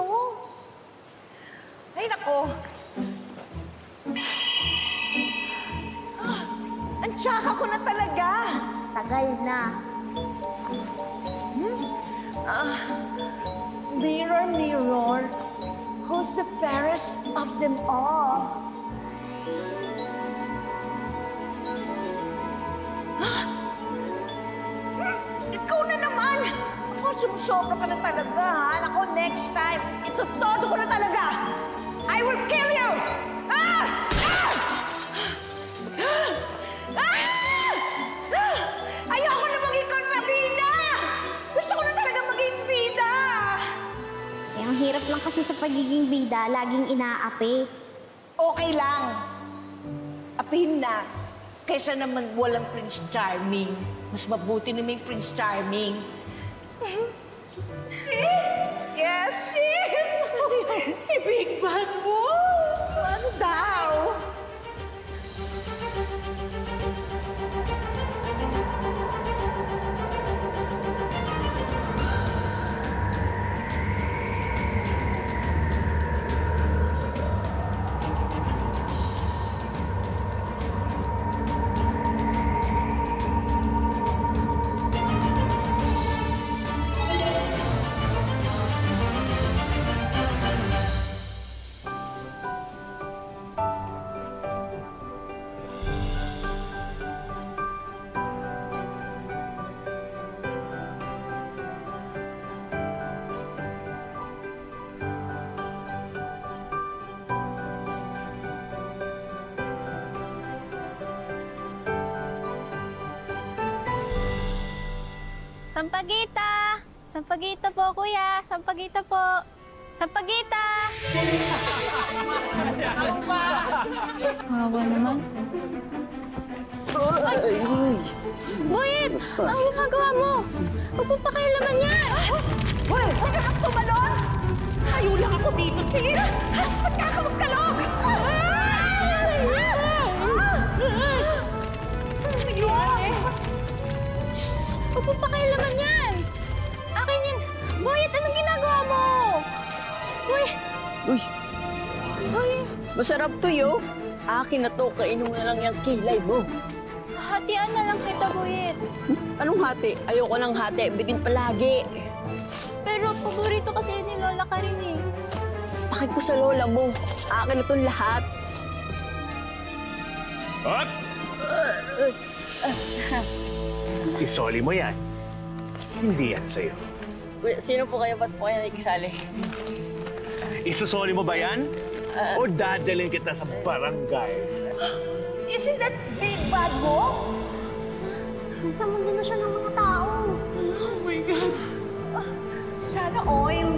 dito. Ay, nako. Ang tsaka ko na talaga. Tagal na. Mirror, mirror, who's the fairest of them all? Ikaw na naman! Ako, sumusobra ka na talaga, ha? Ako, next time, ito todo ko na talaga! I will kill you! Ah! Ah! Ah! Ayoko na maging kontrabida! Gusto ko na talaga maging bida! Eh, ang hirap lang kasi sa pagiging bida, laging inaapi. Okay lang. Apihin na. Kaysa naman walang Prince Charming. Mas mabuti na may Prince Charming. Sis! Yes? Sis! Si Big Bad mo! Ano daw? Sampagita! Sampagita po, kuya! Sampagita po! Sampagita! Mawa naman. Ay! Boyet! Ang ginagawa mo! Huwag mo pakialaman yan! Hoy! Huwag kang tumalon! Ayaw lang ako dito, sis! Ba't ka ka magkalog? Huwag mo pakialaman yan! Akin yan! Boyet, anong ginagawa mo? Uy! Uy, Uy! masarap to, yo. Akin na to, kainom na lang yung kilay mo. Hatian na lang kita, Boyet. Anong hati? Ayoko ng hati, bitin palagi. Pero paborito kasi ni Lola ka rin eh. Bakit ko sa lola mo? Akin na itong lahat. Hop! Isoli mo yan. Hindi yan sa'yo. Sino po kayo? Ba't po kayo nakikisali? Isusoli mo ba yan? O dadalhin kita sa barangay? Isn't that Big Bad mo? Nasa mundo na siya ng mga tao. Oh my God. Sana all